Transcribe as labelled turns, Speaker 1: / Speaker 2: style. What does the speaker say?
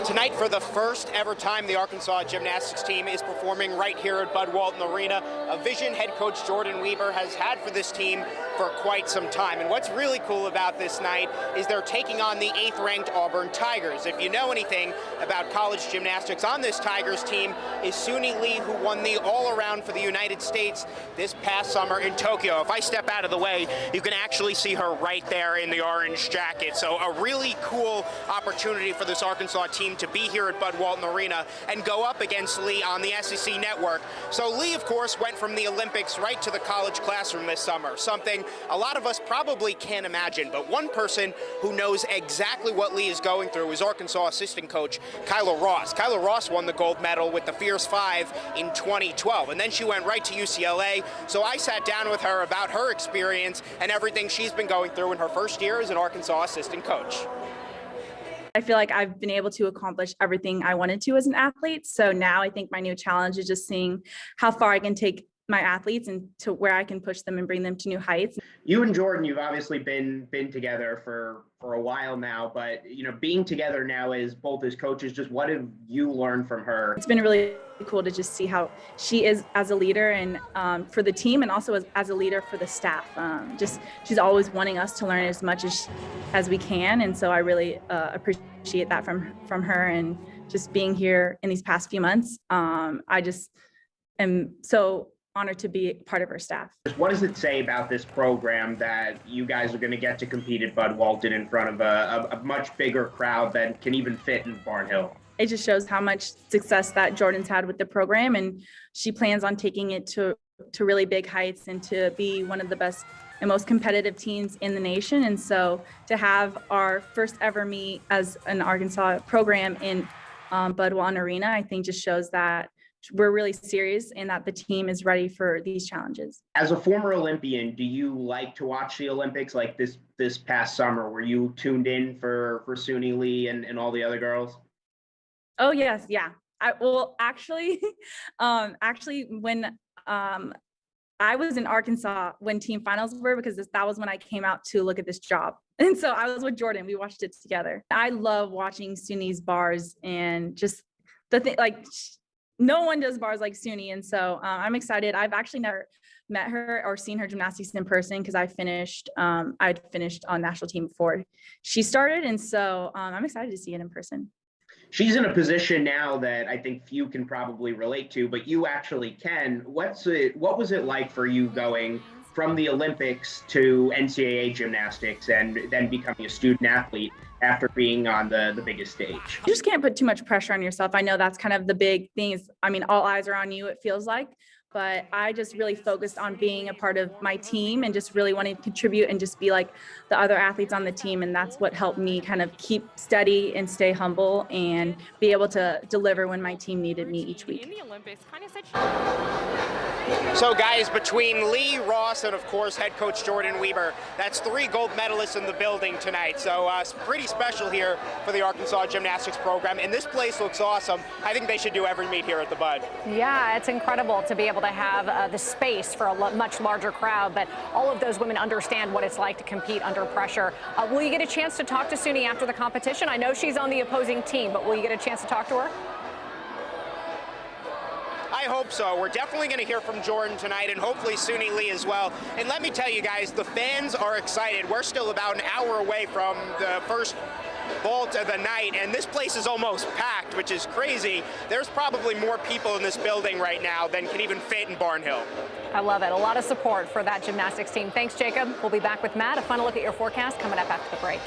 Speaker 1: Tonight, for the first ever time, the Arkansas gymnastics team is performing right here at Bud Walton Arena, a vision head coach Jordan Weber has had for this team for quite some time. And what's really cool about this night is they're taking on the 8th-ranked Auburn Tigers. If you know anything about college gymnastics, on this Tigers team is Suni Lee, who won the all-around for the United States this past summer in Tokyo. If I step out of the way, you can actually see her right there in the orange jacket. So a really cool opportunity for this Arkansas team to be here at Bud Walton Arena and go up against Lee on the SEC network. So Lee, of course, went from the Olympics right to the college classroom this summer, something a lot of us probably can't imagine. But one person who knows exactly what Lee is going through is Arkansas assistant coach Kyla Ross. Kyla Ross won the gold medal with the Fierce 5 in 2012, and then she went right to UCLA. So I sat down with her about her experience and everything she's been going through in her first year as an Arkansas assistant coach.
Speaker 2: I feel like I've been able to accomplish everything I wanted to as an athlete. So now I think my new challenge is just seeing how far I can take my athletes and to where I can push them and bring them to new heights.
Speaker 3: You and Jordan, you've obviously been together for a while now, but being together now as both as coaches, just what have you learned from her?
Speaker 2: It's been really cool to just see how she is as a leader and for the team, and also as a leader for the staff. She's always wanting us to learn as much as we can, and so I really appreciate that from her. And just being here in these past few months, I just am so honored to be part of her staff.
Speaker 3: What does it say about this program that you guys are going to get to compete at Bud Walton in front of a much bigger crowd than can even fit in Barnhill?
Speaker 2: It just shows how much success that Jordan's had with the program, and she plans on taking it to really big heights and to be one of the best and most competitive teams in the nation. And so to have our first ever meet as an Arkansas program in Bud Walton Arena, I think just shows that we're really serious and that the team is ready for these challenges.
Speaker 3: As a former Olympian, do you like to watch the Olympics like this past summer? Were you tuned in for Suni Lee and all the other girls?
Speaker 2: Oh yes, yeah. Actually when I was in Arkansas when team finals were, because that was when I came out to look at this job. And so I was with Jordan, we watched it together. I love watching Suni's bars and just the thing, like no one does bars like Suni. And so I'm excited. I've actually never met her or seen her gymnastics in person because I'd finished on national team before she started. And so I'm excited to see it in person.
Speaker 3: She's in a position now that I think few can probably relate to, but you actually can. What was it like for you going from the Olympics to NCAA gymnastics and then becoming a student athlete after being on the biggest stage?
Speaker 2: You just can't put too much pressure on yourself. I know that's kind of the big thing is, I mean, all eyes are on you, it feels like, but I just really focused on being a part of my team and just really wanting to contribute and just be like the other athletes on the team. And that's what helped me kind of keep steady and stay humble and be able to deliver when my team needed me each week.
Speaker 1: So guys, between Lee, Ross, and of course head coach Jordan Weber, that's 3 gold medalists in the building tonight. So pretty special here for the Arkansas gymnastics program. And this place looks awesome. I think they should do every meet here at the Bud.
Speaker 4: Yeah, it's incredible to be able to have the space for a much larger crowd, but all of those women understand what it's like to compete under pressure. Will you get a chance to talk to Suni after the competition? I know she's on the opposing team, but will you get a chance to talk to her?
Speaker 1: I hope so. We're definitely going to hear from Jordan tonight and hopefully Suni Lee as well. And let me tell you guys, the fans are excited. We're still about an hour away from the first vault of the night, and this place is almost packed, which is crazy. There's probably more people in this building right now than can even fit in Barnhill.
Speaker 4: I love it. A lot of support for that gymnastics team. Thanks, Jacob. We'll be back with Matt. A final look at your forecast coming up after the break.